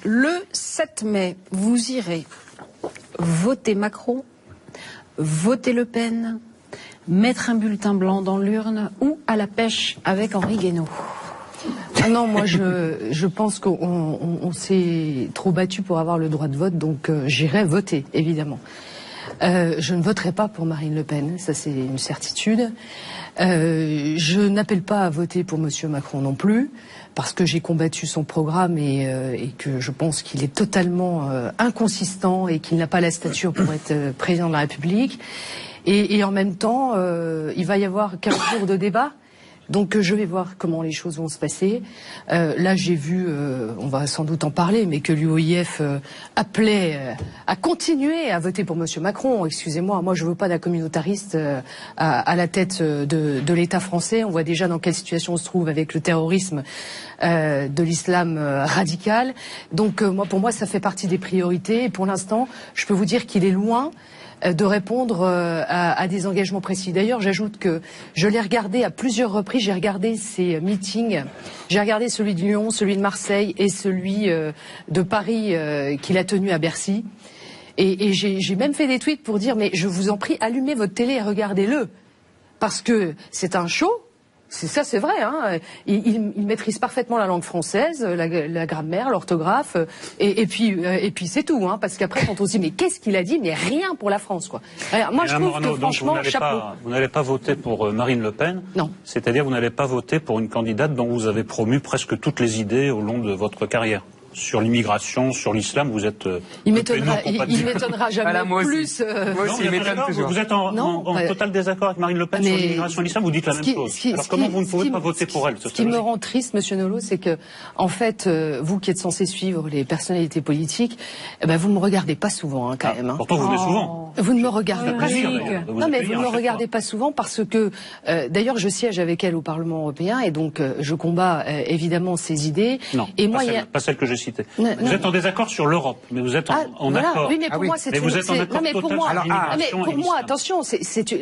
Le 7 mai, vous irez voter Macron, voter Le Pen, mettre un bulletin blanc dans l'urne ou à la pêche avec Henri Guénaud? Non, moi je pense qu'on s'est trop battu pour avoir le droit de vote, donc j'irai voter, évidemment. Je ne voterai pas pour Marine Le Pen, ça c'est une certitude. Je n'appelle pas à voter pour Monsieur Macron non plus, parce que j'ai combattu son programme et que je pense qu'il est totalement inconsistant et qu'il n'a pas la stature pour être président de la République. Et en même temps, il va y avoir 15 jours de débat. Donc je vais voir comment les choses vont se passer. Là j'ai vu, on va sans doute en parler, mais que l'UOIF appelait à continuer à voter pour Monsieur Macron. Excusez-moi, moi je veux pas d'un communautariste à la tête de l'État français. On voit déjà dans quelle situation on se trouve avec le terrorisme de l'islam radical. Donc pour moi ça fait partie des priorités. Et pour l'instant, je peux vous dire qu'il est loin de répondre à des engagements précis. D'ailleurs, j'ajoute que je l'ai regardé à plusieurs reprises, j'ai regardé ses meetings, j'ai regardé celui de Lyon, celui de Marseille et celui de Paris qu'il a tenu à Bercy. Et j'ai même fait des tweets pour dire, mais je vous en prie, allumez votre télé et regardez-le. Parce que c'est un show. Ça, c'est vrai. Hein. Il maîtrise parfaitement la langue française, la grammaire, l'orthographe, et puis c'est tout. Hein, parce qu'après, quand on se dit mais qu'est-ce qu'il a dit, mais rien pour la France, quoi. Alors, moi, je trouve que franchement, chapeau. Vous n'allez pas voter pour Marine Le Pen. Non. C'est-à-dire, vous n'allez pas voter pour une candidate dont vous avez promu presque toutes les idées au long de votre carrière. Sur l'immigration, sur l'islam, vous êtes... Il m'étonnera jamais plus... Moi aussi, vous êtes en total désaccord avec Marine Le Pen sur l'immigration et l'islam, vous dites la même chose. Alors comment vous ne pouvez pas voter pour elle? Ce qui me rend triste, Monsieur Nolot, c'est que, en fait, vous qui êtes censé suivre les personnalités politiques, vous ne me regardez pas souvent, hein, quand même. Hein. Pourtant, vous venez souvent. Vous ne me regardez pas souvent. Non, mais vous ne me regardez pas souvent parce que, d'ailleurs, je siège avec elle au Parlement européen et donc je combats évidemment ses idées. Non, et moi, pas celle que j'ai citée. Vous êtes en désaccord sur l'Europe, mais vous êtes en accord. Oui, mais pour moi, c'est vous êtes en accord total sur l'immigration et pour moi, attention,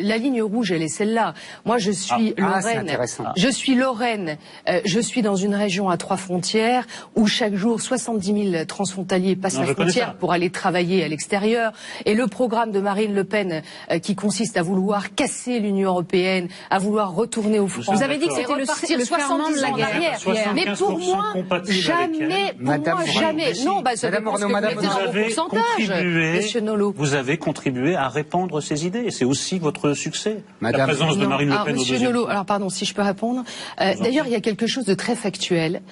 la ligne rouge, elle est celle-là. Moi, je suis Lorraine. Je suis Lorraine. Je suis dans une région à 3 frontières où chaque jour 70 000 transfrontaliers passent la frontière pour aller travailler à l'extérieur. Et le programme de Marine Le Pen, qui consiste à vouloir casser l'Union européenne, à vouloir retourner aux Français. Vous avez dit que c'était le 70 ans de la guerre. Mais pour moi, jamais. Jamais. Non, ça dépend ce que vous mettez dans vos pourcentages, Monsieur Nolot. Vous avez contribué à répandre ces idées, et c'est aussi votre succès. La présence de Marine Le Pen au deuxième tour. Alors pardon, si je peux répondre. D'ailleurs, il y a quelque chose de très factuel.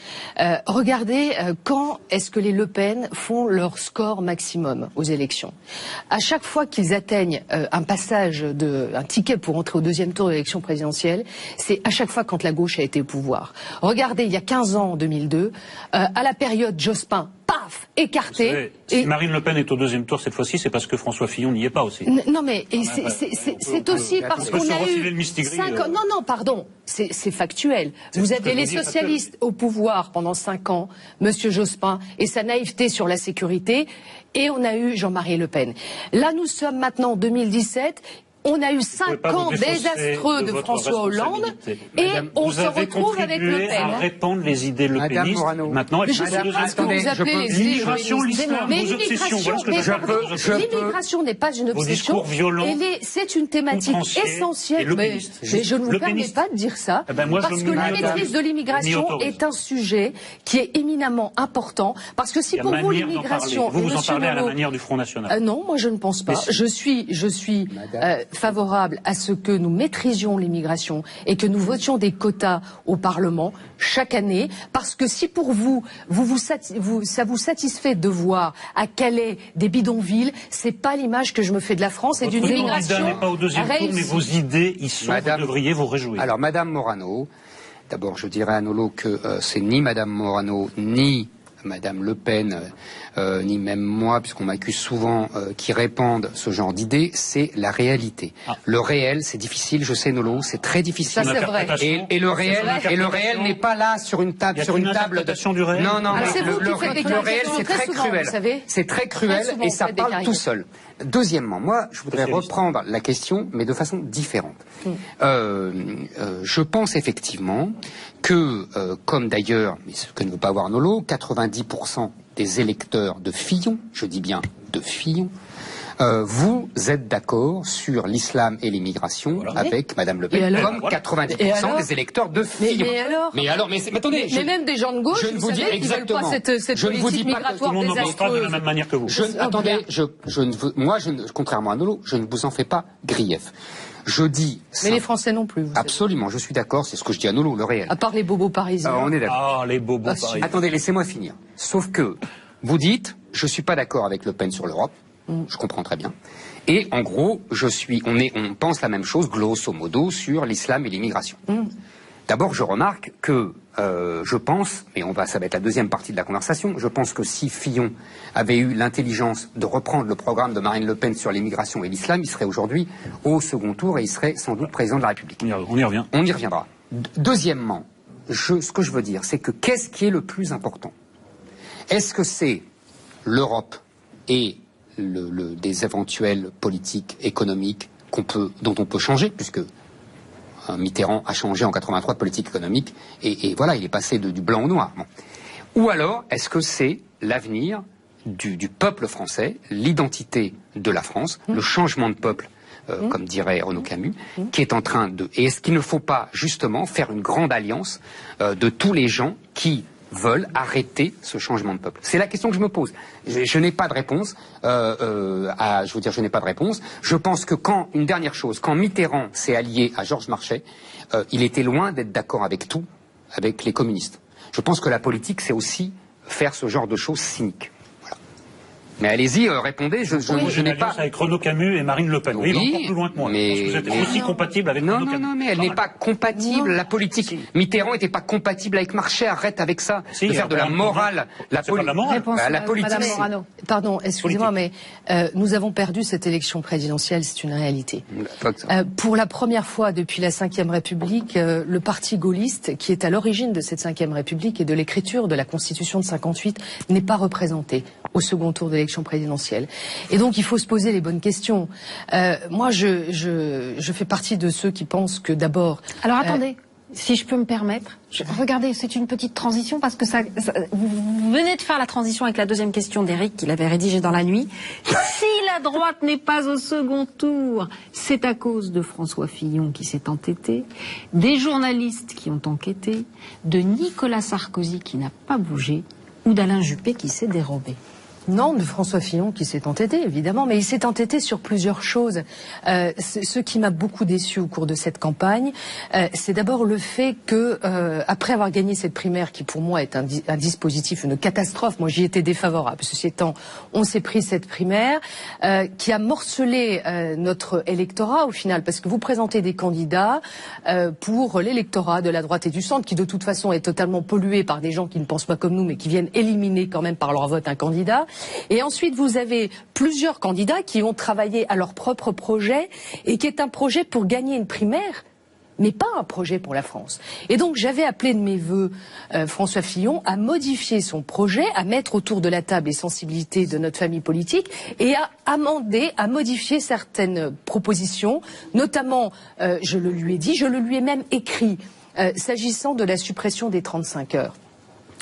Regardez, quand est-ce que les Le Pen font leur score maximum aux élections? À chaque fois qu'ils atteignent un passage un ticket pour entrer au deuxième tour de l'élection présidentielle, c'est à chaque fois quand la gauche a été au pouvoir. Regardez, il y a 15 ans, en 2002, à la période Jospin, paf, écarté. Savez, si Marine Le Pen est au deuxième tour cette fois-ci, c'est parce que François Fillon n'y est pas aussi. Non, mais c'est aussi parce qu'on a eu 5 ans. Non, pardon, c'est factuel. Vous avez les socialistes au pouvoir pendant 5 ans, Monsieur Jospin et sa naïveté sur la sécurité, et on a eu Jean-Marie Le Pen. Là, nous sommes maintenant en 2007. On a eu 5 ans désastreux de François Hollande et on se retrouve avec Le Pen. Vous avez contribué à répandre les idées lepénistes. Maintenant, elles sont je sais pas ce que vous appelez les idées lepénistes. Mais l'immigration n'est pas une obsession. C'est une thématique essentielle. Mais je ne vous permets pas de dire ça. Parce que la maîtrise de l'immigration est un sujet qui est éminemment important. Parce que si pour vous l'immigration... Vous en parlez à la manière du Front National. Non, moi je ne pense pas. Je suis favorable à ce que nous maîtrisions l'immigration et que nous votions des quotas au Parlement chaque année, parce que si pour vous, ça vous satisfait de voir à Calais des bidonvilles, c'est pas l'image que je me fais de la France et d'une immigration réussie. N'est pas au deuxième tour, mais vos idées y sont. Vous devriez vous réjouir. Alors, Madame Morano, d'abord, je dirais à Nolot que c'est ni Madame Morano ni Madame Le Pen, ni même moi, puisqu'on m'accuse souvent qui répandent ce genre d'idées, c'est la réalité. Le réel, c'est difficile, je sais Nolot, c'est très difficile. Ça, c'est vrai. Et le réel n'est pas là sur une table, du réel. Non, le réel, c'est très cruel. C'est très cruel et ça parle tout seul. Deuxièmement, moi, je voudrais reprendre la question, mais de façon différente. Je pense effectivement que, comme d'ailleurs, mais ce que ne veut pas voir Nolot, 90% des électeurs de Fillon, je dis bien de Fillon, vous êtes d'accord sur l'islam et l'immigration avec Madame Le Pen, comme 90% des électeurs de Fillon. Mais attendez, mais même des gens de gauche, je ne vous dis exactement. Pas cette politique migratoire désastreuse. De la même manière que vous. Contrairement à Nolo, je ne vous en fais pas grief. Je dis. Mais les Français non plus. Absolument, je suis d'accord, c'est ce que je dis à Nolo, le réel. À part les bobos parisiens. On est d'accord. Ah, les bobos parisiens. Attendez, laissez-moi finir. Sauf que vous dites, je suis pas d'accord avec Le Pen sur l'Europe. Je comprends très bien. Et en gros, on pense la même chose, grosso modo, sur l'islam et l'immigration. D'abord, je remarque que je pense, et ça va être la deuxième partie de la conversation, je pense que si Fillon avait eu l'intelligence de reprendre le programme de Marine Le Pen sur l'immigration et l'islam, il serait aujourd'hui au second tour et il serait sans doute président de la République. On y revient. On y reviendra. Deuxièmement, ce que je veux dire, c'est que qu'est-ce qui est le plus important? Est-ce que c'est l'Europe et des éventuelles politiques économiques dont on peut changer, puisque Mitterrand a changé en 83 de politique économique, et voilà, il est passé du blanc au noir. Bon. Ou alors, est-ce que c'est l'avenir du peuple français, l'identité de la France, le changement de peuple, comme dirait Renaud Camus, qui est en train de... Et est-ce qu'il ne faut pas, justement, faire une grande alliance de tous les gens qui veulent arrêter ce changement de peuple? C'est la question que je me pose. Je n'ai pas de réponse. Je n'ai pas de réponse. Je pense que une dernière chose, quand Mitterrand s'est allié à Georges Marchais, il était loin d'être d'accord avec tout, avec les communistes. Je pense que la politique, c'est aussi faire ce genre de choses cyniques. Voilà. Mais allez-y, répondez. Je n'ai pas. Avec Renaud Camus et Marine Le Pen. Oui, il va encore plus loin que moi. Mais parce que vous êtes aussi compatible avec Renaud Camus. Non, mais elle n'est pas compatible. La politique. Si. Mitterrand n'était pas compatible avec Marchais. Arrête avec ça. De faire de la morale. La politique. Madame Morano. Pardon, excusez-moi, mais nous avons perdu cette élection présidentielle. C'est une réalité. Pour la première fois depuis la Ve République, le parti gaulliste, qui est à l'origine de cette Ve République et de l'écriture de la Constitution de 58, n'est pas représenté au second tour de l'élection présidentielle. Et donc, il faut se poser les bonnes questions. Moi, je fais partie de ceux qui pensent que d'abord... Alors, attendez. Si je peux me permettre, regardez, c'est une petite transition parce que vous venez de faire la transition avec la deuxième question d'Éric qu'il avait rédigée dans la nuit. Si la droite n'est pas au second tour, c'est à cause de François Fillon qui s'est entêté, des journalistes qui ont enquêté, de Nicolas Sarkozy qui n'a pas bougé ou d'Alain Juppé qui s'est dérobé. Non, de François Fillon qui s'est entêté, évidemment, mais il s'est entêté sur plusieurs choses. Ce qui m'a beaucoup déçu au cours de cette campagne, c'est d'abord le fait que, après avoir gagné cette primaire, qui pour moi est un dispositif, une catastrophe, moi j'y étais défavorable, ceci étant, on s'est pris cette primaire, qui a morcelé notre électorat au final, parce que vous présentez des candidats pour l'électorat de la droite et du centre, qui de toute façon est totalement pollué par des gens qui ne pensent pas comme nous, mais qui viennent éliminer quand même par leur vote un candidat. Et ensuite, vous avez plusieurs candidats qui ont travaillé à leur propre projet et qui est un projet pour gagner une primaire, mais pas un projet pour la France. Et donc, j'avais appelé de mes vœux François Fillon à modifier son projet, à mettre autour de la table les sensibilités de notre famille politique et à amender, à modifier certaines propositions, notamment, je le lui ai dit, je le lui ai même écrit, s'agissant de la suppression des 35 heures.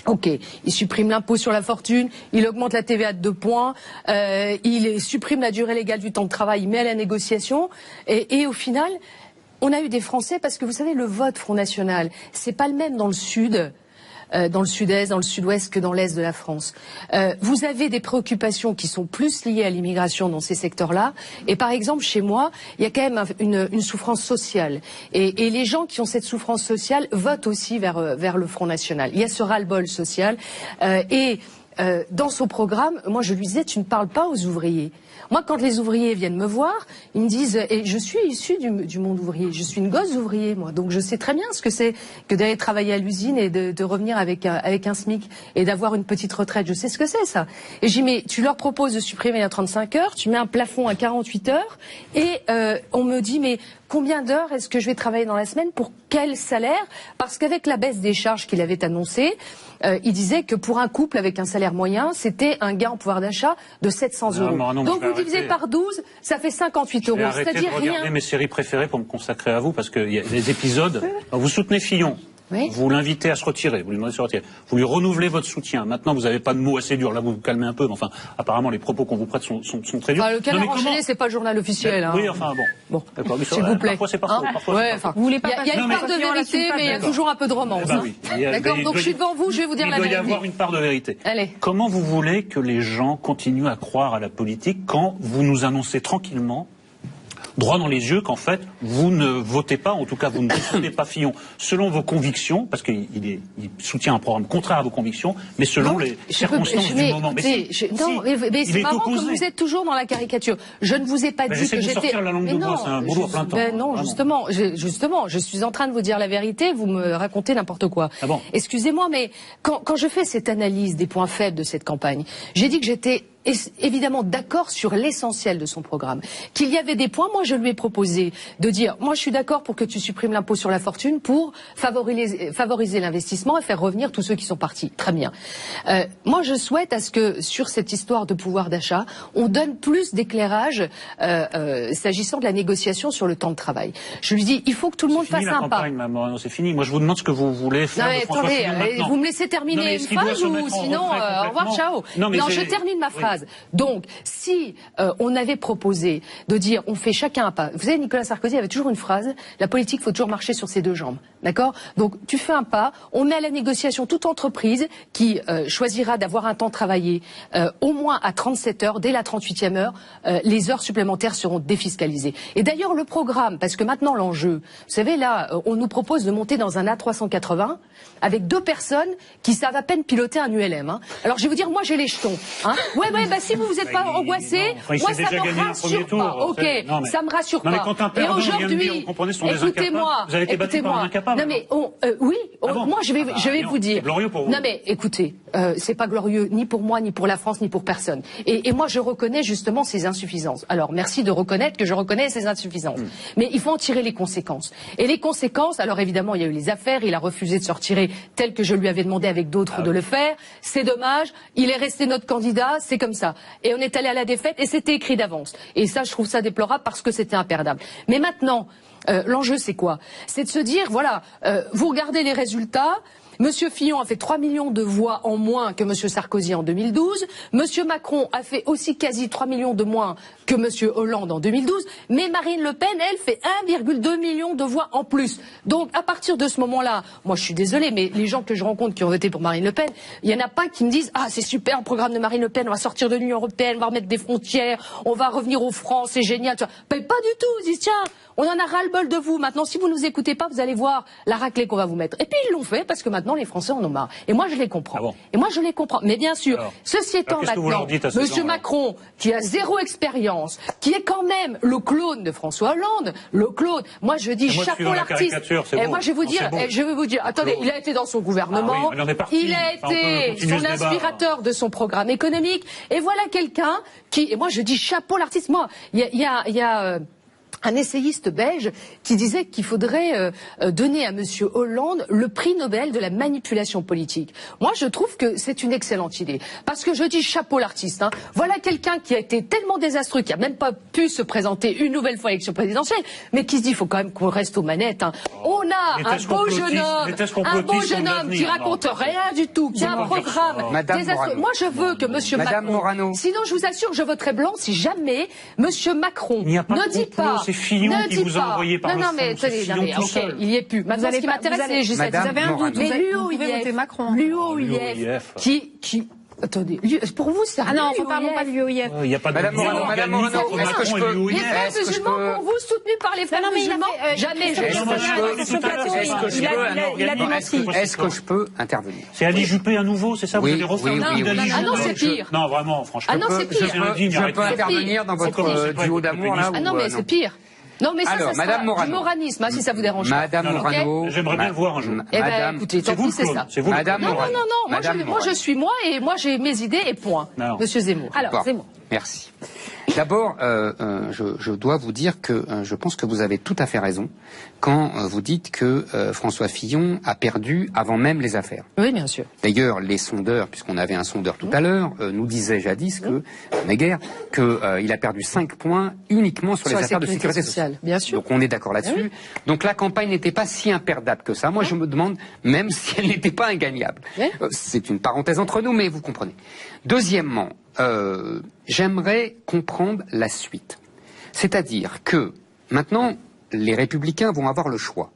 Ok, il supprime l'impôt sur la fortune, il augmente la TVA de 2 points, il supprime la durée légale du temps de travail, il met à la négociation, et au final, on a eu des Français, parce que vous savez, le vote Front National, c'est pas le même dans le Sud, dans le Sud-Est, dans le Sud-Ouest que dans l'Est de la France. Vous avez des préoccupations qui sont plus liées à l'immigration dans ces secteurs-là. Et par exemple, chez moi, il y a quand même une souffrance sociale. Et les gens qui ont cette souffrance sociale votent aussi vers le Front National. Il y a ce ras-le-bol social. Dans son programme, moi je lui disais, tu ne parles pas aux ouvriers. Moi, quand les ouvriers viennent me voir, ils me disent, et je suis issue du monde ouvrier, je suis une gosse d'ouvrier, moi, donc je sais très bien ce que c'est que d'aller travailler à l'usine et de revenir avec un SMIC et d'avoir une petite retraite, je sais ce que c'est ça. Et j'ai dit, mais tu leur proposes de supprimer les 35 heures, tu mets un plafond à 48 heures, et on me dit, mais combien d'heures est-ce que je vais travailler dans la semaine, pour quel salaire? Parce qu'avec la baisse des charges qu'il avait annoncée, il disait que pour un couple avec un salaire moyen, c'était un gain en pouvoir d'achat de 700 euros. Donc vous divisez par 12, ça fait 58 euros. C'est-à-dire rien. Mes séries préférées pour me consacrer à vous, parce qu'il y a des épisodes. Vous soutenez Fillon. Oui. Vous l'invitez à se retirer, vous lui demandez de se retirer. Vous lui renouvelez votre soutien. Maintenant, vous n'avez pas de mots assez durs. Là, vous vous calmez un peu. Mais enfin, apparemment, les propos qu'on vous prête sont très durs. Enfin, le Canard enchaîné, c'est pas le journal officiel. Hein. Oui, enfin bon. Bon, s'il vous plaît. Parfois, c'est pas faux. Parfois, ouais, c'est pas faux. vous voulez pas il y a une part de vérité, mais il y a toujours un peu de romance. Oui. D'accord. Donc je suis devant vous, je vais vous dire la vérité. Il doit y avoir une part de vérité. Allez. Comment vous voulez que les gens continuent à croire à la politique quand vous nous annoncez tranquillement, droit dans les yeux, qu'en fait, vous ne votez pas, en tout cas, vous ne soutenez pas Fillon selon vos convictions, parce qu'il soutient un programme contraire à vos convictions, mais selon les circonstances du moment. Mais c'est marrant que vous êtes toujours dans la caricature. Je ne vous ai pas dit que j'étais... sortir la langue de bois, c'est un boulot à plein temps. Non, justement, je suis en train de vous dire la vérité, vous me racontez n'importe quoi. Ah bon? Excusez-moi, mais quand je fais cette analyse des points faibles de cette campagne, j'ai dit que j'étais évidemment d'accord sur l'essentiel de son programme. Qu'il y avait des points, moi je lui ai proposé de dire, moi je suis d'accord pour que tu supprimes l'impôt sur la fortune pour favoriser l'investissement et faire revenir tous ceux qui sont partis. Très bien. Moi je souhaite à ce que sur cette histoire de pouvoir d'achat, on donne plus d'éclairage s'agissant de la négociation sur le temps de travail. Je lui dis, il faut que tout le monde fasse un pas. C'est fini. Moi je vous demande ce que vous voulez faire de François Fillon maintenant. Vous me laissez terminer une phrase ou sinon au revoir, ciao. Non, je termine ma phrase. Donc, si on avait proposé de dire on fait chacun un pas, vous savez, Nicolas Sarkozy avait toujours une phrase, la politique, faut toujours marcher sur ses deux jambes, d'accord? Donc, tu fais un pas, on met à la négociation toute entreprise qui choisira d'avoir un temps travaillé au moins à 37 heures, dès la 38e heure, les heures supplémentaires seront défiscalisées. Et d'ailleurs, le programme, parce que maintenant l'enjeu, vous savez, là, on nous propose de monter dans un A380 avec 2 personnes qui savent à peine piloter un ULM. Hein. Alors, je vais vous dire, moi, j'ai les jetons. Hein. Ouais, bah si vous n'êtes pas angoissé, moi ça me rassure pas. Ok, ça me rassure pas. Et aujourd'hui, écoutez-moi, vous avez été battu par un incapable. Non mais oui, moi je vais vous dire. Glorieux pour vous. Non mais écoutez, c'est pas glorieux ni pour moi, ni pour la France, ni pour personne. Et moi je reconnais justement ces insuffisances. Alors merci de reconnaître que je reconnais ces insuffisances. Mais il faut en tirer les conséquences. Et les conséquences, alors évidemment il y a eu les affaires, il a refusé de se retirer tel que je lui avais demandé avec d'autres de le faire. C'est dommage, il est resté notre candidat, c'est comme ça. Et on est allé à la défaite et c'était écrit d'avance. Et ça, je trouve ça déplorable parce que c'était imperdable. Mais maintenant, l'enjeu, c'est quoi? C'est de se dire, voilà, vous regardez les résultats. Monsieur Fillon a fait 3 millions de voix en moins que Monsieur Sarkozy en 2012. Monsieur Macron a fait aussi quasi 3 millions de moins que Monsieur Hollande en 2012. Mais Marine Le Pen, elle, fait 1,2 million de voix en plus. Donc, à partir de ce moment-là, moi, je suis désolée, mais les gens que je rencontre qui ont voté pour Marine Le Pen, il y en a pas qui me disent, ah, c'est super, le programme de Marine Le Pen, on va sortir de l'Union européenne, on va remettre des frontières, on va revenir aux francs, c'est génial. Ben, pas du tout. Ils disent, tiens, on en a ras-le-bol de vous. Maintenant, si vous nous écoutez pas, vous allez voir la raclée qu'on va vous mettre. Et puis, ils l'ont fait parce que maintenant, les Français en ont marre. Et moi, je les comprends. Ah bon. Et moi, je les comprends. Mais bien sûr, ceci étant maintenant, Monsieur Macron, qui a 0 expérience, qui est quand même le clone de François Hollande, le clone. Moi, je dis chapeau l'artiste. Et moi, je vais vous dire, attendez, il a été dans son gouvernement, il a été son inspirateur de son programme économique. Et voilà quelqu'un qui, et moi, je dis chapeau l'artiste. Moi, il y a un essayiste belge qui disait qu'il faudrait donner à Monsieur Hollande le prix Nobel de la manipulation politique. Moi, je trouve que c'est une excellente idée. Parce que je dis chapeau l'artiste. Hein. Voilà quelqu'un qui a été tellement désastreux, qui a même pas pu se présenter une nouvelle fois à l'élection présidentielle, mais qui se dit il faut quand même qu'on reste aux manettes. Hein. On a un beau jeune homme qui raconte rien du tout, qui a un programme désastreux. Moi, je veux que Monsieur Macron... Sinon, je vous assure, je voterai blanc si jamais Monsieur Macron ne dit pas... C'est Fillon qui vous a envoyé par le fond. Il y est plus. Maintenant, ce qui m'intéresse, c'est les législatives. Vous avez un doute. Mais l'UOIF, qui... Attendez, pour vous, c'est... Ah non, ne parlons pas de l'UOIF. Il n'y a pas de... Madame Morano, les frères musulmans, pour vous, soutenus par les frères musulmans, jamais. Il a démenti. Est-ce que je peux intervenir? C'est Ali Juppé à nouveau, c'est ça? Vous oui, allez refaire Ah non, c'est pire. Non, vraiment, franchement. Ah non, c'est pire. Je peux intervenir dans votre duo d'amour, là? Ah non, mais c'est pire. Non, mais ça, ça sera du moranisme, hein, si ça vous dérange pas. Madame Morano. J'aimerais bien le voir un jour. Eh ben, écoutez, tant pis, c'est ça. Madame Morano. Non, moi, je suis moi, et moi, j'ai mes idées, et point. Monsieur Zemmour. Alors, Zemmour. Merci. D'abord, je dois vous dire que je pense que vous avez tout à fait raison quand vous dites que François Fillon a perdu avant même les affaires. Oui, bien sûr. D'ailleurs, les sondeurs, puisqu'on avait un sondeur tout à l'heure, nous disaient jadis que, naguère, qu'il a perdu 5 points uniquement sur les affaires de sécurité sociale. Bien sûr. Donc on est d'accord là-dessus. Oui. Donc la campagne n'était pas si imperdable que ça. Moi, je me demande même si elle n'était pas ingagnable. Oui. C'est une parenthèse entre nous, mais vous comprenez. Deuxièmement, j'aimerais comprendre la suite. C'est-à-dire que maintenant, les Républicains vont avoir le choix.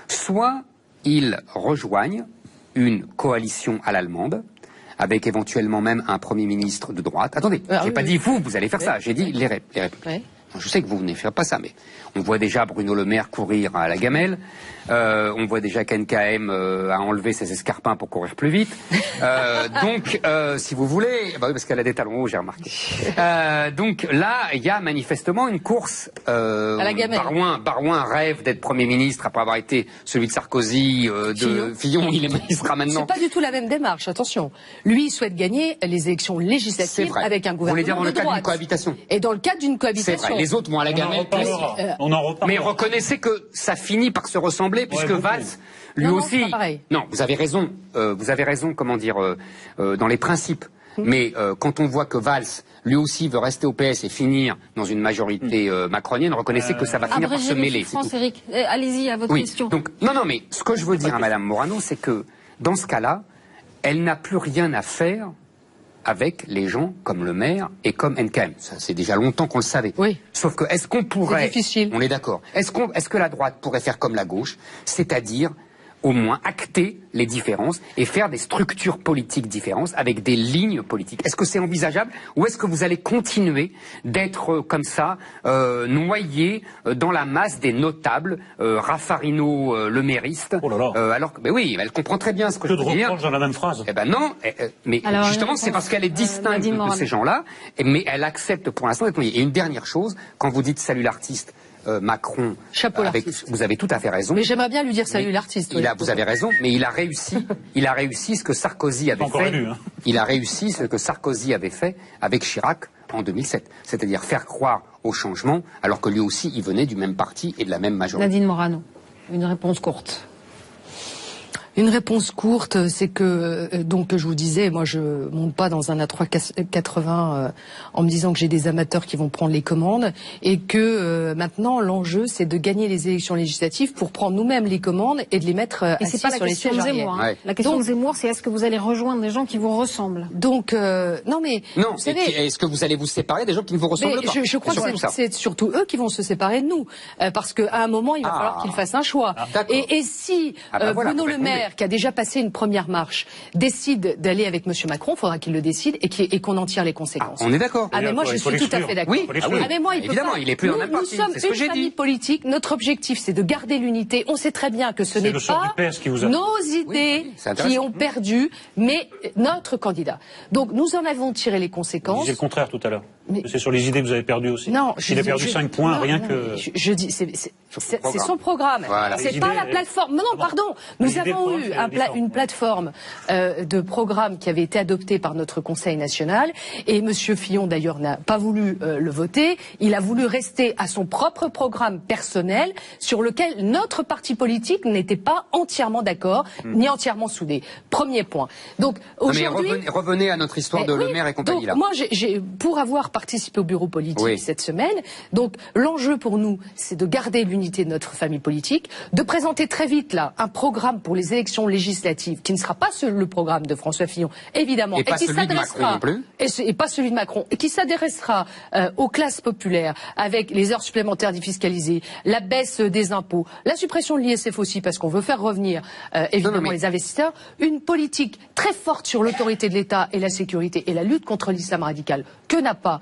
Soit ils rejoignent une coalition à l'allemande, avec éventuellement même un Premier ministre de droite. Attendez, j'ai pas dit vous allez faire ça, j'ai dit les Républicains. Oui. Je sais que vous ne faites pas ça, mais on voit déjà Bruno Le Maire courir à la gamelle. On voit déjà qu'NKM a enlevé ses escarpins pour courir plus vite. Donc, si vous voulez, bah oui, parce qu'elle a des talons hauts, j'ai remarqué. Donc là, il y a manifestement une course. À la gamelle. Barouin rêve d'être Premier ministre après avoir été celui de Sarkozy, de Fillon. Il sera maintenant. C'est pas du tout la même démarche. Attention, lui il souhaite gagner les élections législatives avec un gouvernement de droite. Vous voulez dire dans le cadre d'une cohabitation. Et dans le cadre d'une cohabitation. C'est vrai. Les autres vont à la gamelle. On en reparlera. Mais reconnaissez que ça finit par se ressembler, puisque Valls, lui aussi. Non, vous avez raison. Comment dire, dans les principes. Mais quand on voit que Valls, lui aussi, veut rester au PS et finir dans une majorité macronienne, reconnaissez que ça va finir par se mêler. France, Eric, allez-y à votre question. Donc, non, mais ce que je veux dire à Madame Morano, c'est que dans ce cas-là, elle n'a plus rien à faire avec les gens comme le maire et comme NKM. Ça, c'est déjà longtemps qu'on le savait. Oui. Sauf que, est-ce qu'on pourrait... C'est difficile. On est d'accord. Est-ce que la droite pourrait faire comme la gauche, c'est-à-dire au moins acter les différences et faire des structures politiques différentes avec des lignes politiques. Est-ce que c'est envisageable ou est-ce que vous allez continuer d'être comme ça, noyé dans la masse des notables, Raffarinno le-mériste, alors que, ben oui, elle comprend très bien ce que je veux dire. Dans la même phrase. Eh ben non, mais alors, justement c'est parce qu'elle est distincte de ces gens-là, mais elle accepte pour l'instant d'être noyée. Et une dernière chose, quand vous dites salut l'artiste, Macron, vous avez tout à fait raison. Mais j'aimerais bien lui dire salut l'artiste. Vous avez raison, mais il a réussi ce que Sarkozy avait fait. Il a réussi ce que Sarkozy avait fait avec Chirac en 2007, c'est-à-dire faire croire au changement, alors que lui aussi il venait du même parti et de la même majorité. Nadine Morano, une réponse courte. Une réponse courte, c'est que, donc, je vous disais, moi, je monte pas dans un A380 en me disant que j'ai des amateurs qui vont prendre les commandes et que maintenant, l'enjeu, c'est de gagner les élections législatives pour prendre nous-mêmes les commandes et de les mettre assis sur les sièges arrière. Ouais. La question de Zemmour, c'est est-ce que vous allez rejoindre des gens qui vous ressemblent? Donc, non, mais non. Vous savez, est-ce que vous allez vous séparer des gens qui ne vous ressemblent pas? Je crois que c'est surtout eux qui vont se séparer de nous, parce qu'à un moment, il va falloir qu'ils fassent un choix. Et si Bruno Le Maire, qui a déjà passé une première marche, décide d'aller avec Monsieur Macron, il faudra qu'il le décide et qu'on en tire les conséquences. On est d'accord. Ah mais moi je suis tout à fait d'accord. Oui. Ah mais moi évidemment, il est plus dans la partie. Nous sommes une famille politique. Notre objectif c'est de garder l'unité. On sait très bien que ce n'est pas nos idées qui ont perdu, mais notre candidat. Donc nous en avons tiré les conséquences. Vous disiez le contraire tout à l'heure. C'est sur les idées que vous avez perdu aussi. Non, il a perdu 5 points, rien que. Je dis, c'est son programme. Voilà. C'est pas la plateforme. Non, pardon. Nous avons eu une plateforme de programme qui avait été adoptée par notre Conseil national et Monsieur Fillon d'ailleurs n'a pas voulu le voter. Il a voulu rester à son propre programme personnel sur lequel notre parti politique n'était pas entièrement d'accord ni entièrement soudé. Premier point. Donc aujourd'hui, revenez à notre histoire de Le Maire et compagnie donc, là. Moi, pour avoir participé au bureau politique cette semaine, donc l'enjeu pour nous, c'est de garder l'unité de notre famille politique, de présenter très vite là un programme pour les élections législatives qui ne sera pas le programme de François Fillon, évidemment, et qui s'adressera et pas celui de Macron, et qui s'adressera aux classes populaires avec les heures supplémentaires défiscalisées, la baisse des impôts, la suppression de l'ISF aussi parce qu'on veut faire revenir évidemment les investisseurs, une politique très forte sur l'autorité de l'État et la sécurité et la lutte contre l'islam radical que n'a pas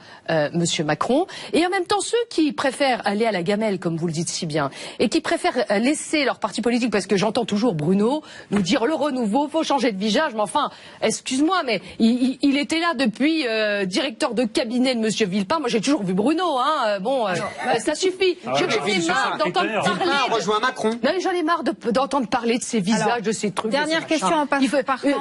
Monsieur Macron, et en même temps ceux qui préfèrent aller à la gamelle, comme vous le dites si bien, et qui préfèrent laisser leur parti politique, parce que j'entends toujours Bruno, nous dire le renouveau, faut changer de visage. Mais enfin, excuse-moi, mais il était là depuis directeur de cabinet de Monsieur Villepin. Moi, j'ai toujours vu Bruno. Hein. Ça suffit. J'en ai marre d'entendre parler. Rejoint Macron. Non, j'en ai marre d'entendre parler de ces visages, de ces trucs. Dernière question en passant.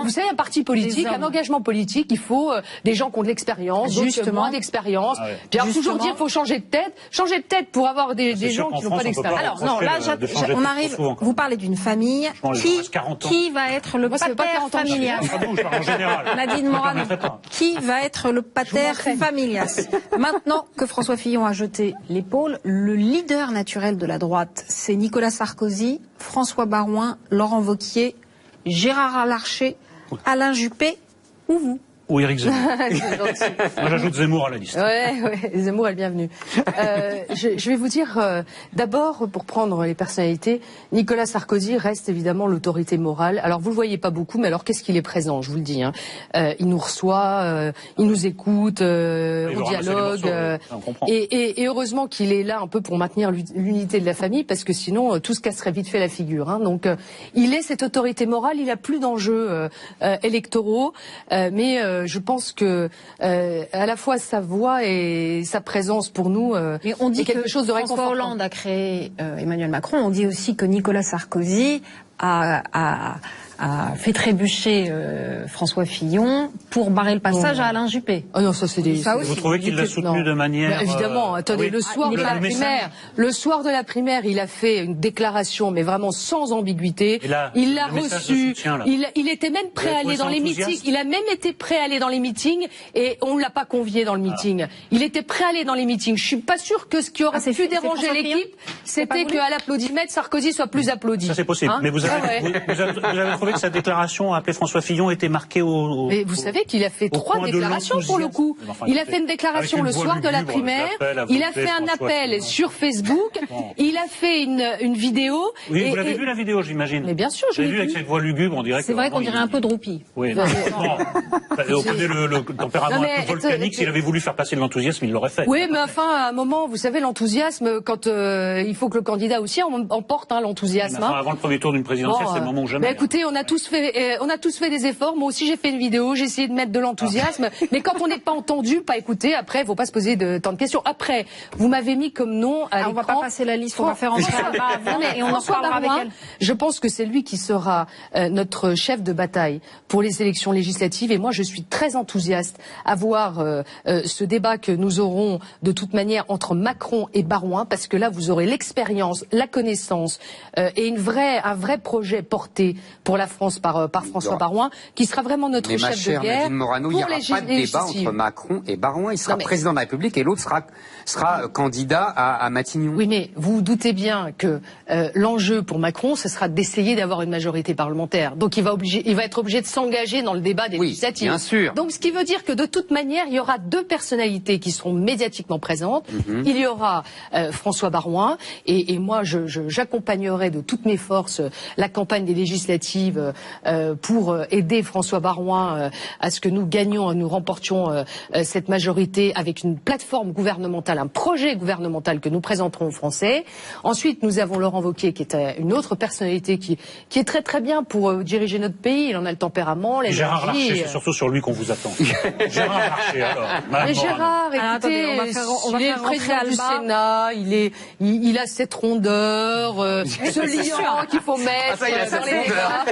Vous savez, un parti politique, un engagement politique, il faut des gens qui ont de l'expérience, d'autres moins d'expérience. Puis alors toujours dire, faut changer de tête. Changer de tête pour avoir des gens qui n'ont pas d'expérience. Alors non, là, on arrive. Vous parlez d'une famille. Qui va être le pater familias? Nadine Morano. Qui va être le pater familias? Maintenant que François Fillon a jeté l'épaule, le leader naturel de la droite, c'est Nicolas Sarkozy, François Baroin, Laurent Wauquiez, Gérard Larcher, Alain Juppé ou vous? Ou Éric Zemmour. Moi, j'ajoute Zemmour à la liste. Ouais, Zemmour est le bienvenu. Je vais vous dire, d'abord, pour prendre les personnalités, Nicolas Sarkozy reste évidemment l'autorité morale. Alors, vous le voyez pas beaucoup, mais alors, qu'est-ce qu'il est présent, je vous le dis. Hein. Il nous reçoit, il nous écoute, on dialogue. Et heureusement qu'il est là un peu pour maintenir l'unité de la famille, parce que sinon, tout se casserait vite fait la figure. Hein. Donc, il est cette autorité morale, il a plus d'enjeux électoraux, mais je pense que à la fois sa voix et sa présence pour nous mais on dit quelque chose de François réconfortant. Hollande a créé Emmanuel Macron. On dit aussi que Nicolas Sarkozy a fait trébucher François Fillon pour barrer le passage à Alain Juppé. Oh non, ça c'est des... Vous trouvez qu'il l'a soutenu de manière... évidemment, attendez, le soir de la primaire, il a fait une déclaration, mais vraiment sans ambiguïté. Il l'a reçu, il était même prêt à aller dans les meetings, il a même été prêt à aller dans les meetings, et on ne l'a pas convié dans le meeting. Il était prêt à aller dans les meetings. Je suis pas sûr que ce qui aurait pu déranger l'équipe, c'était qu'à l'applaudimètre, Sarkozy soit plus applaudi. Ça c'est possible, mais vous avez trouvé que sa déclaration à appeler François Fillon était marquée Mais vous savez qu'il a fait 3 déclarations pour le coup. Il a fait une déclaration le soir de la primaire, il a fait un appel sur Facebook, il a fait une vidéo. Oui, vous l'avez vu la vidéo, j'imagine. Mais bien sûr, je l'ai vu. Avec cette voix lugubre, on dirait que... C'est vrai qu'on dirait un peu Droupi. Oui, non. On connaît le tempérament un peu volcanique, s'il avait voulu faire passer de l'enthousiasme, il l'aurait fait. Oui, mais enfin, à un moment, vous savez, l'enthousiasme, quand il faut que le candidat aussi emporte l'enthousiasme. Avant le premier tour d'une présidentielle, c'est le moment où jamais. Écoutez, on a tous fait des efforts. Moi aussi, j'ai fait une vidéo. J'ai essayé de mettre de l'enthousiasme. Mais quand on n'est pas entendu, pas écouté, après, il ne faut pas se poser tant de questions. Après, vous m'avez mis comme nom à l'écran. On va pas passer la liste. On va faire entrer et on en parlera avec elle. Je pense que c'est lui qui sera notre chef de bataille pour les élections législatives. Et moi, je suis très enthousiaste à voir ce débat que nous aurons de toute manière entre Macron et Baroin, parce que là, vous aurez l'expérience, la connaissance et un vrai projet porté pour la France par François Baroin, qui sera vraiment notre chef de guerre. Nadine Morano, il n'y aura pas de débat entre Macron et Baroin. Il sera président de la République et l'autre sera candidat à Matignon. Oui, mais vous vous doutez bien que l'enjeu pour Macron, ce sera d'essayer d'avoir une majorité parlementaire. Donc il va être obligé de s'engager dans le débat des législatives. Bien sûr. Donc ce qui veut dire que de toute manière, il y aura 2 personnalités qui seront médiatiquement présentes. Il y aura François Baroin et moi, j'accompagnerai de toutes mes forces la campagne des législatives pour aider François Baroin à ce que nous gagnions, nous remportions cette majorité avec une plateforme gouvernementale, un projet gouvernemental que nous présenterons aux Français. Ensuite, nous avons Laurent Wauquiez qui est une autre personnalité qui est très très bien pour diriger notre pays. Il en a le tempérament, l'énergie. Gérard Larcher, c'est surtout sur lui qu'on vous attend. Gérard Larcher, alors. Mais Gérard, écoutez, il est le président du Sénat, il a cette rondeur, ce lion qu'il faut mettre dans les débats.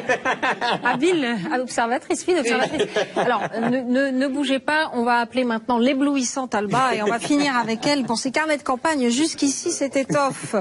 Habile, observatrice, fine observatrice. Alors, ne bougez pas, on va appeler maintenant l'éblouissante Alba et on va finir avec elle pour ses carnets de campagne. Jusqu'ici, c'était off.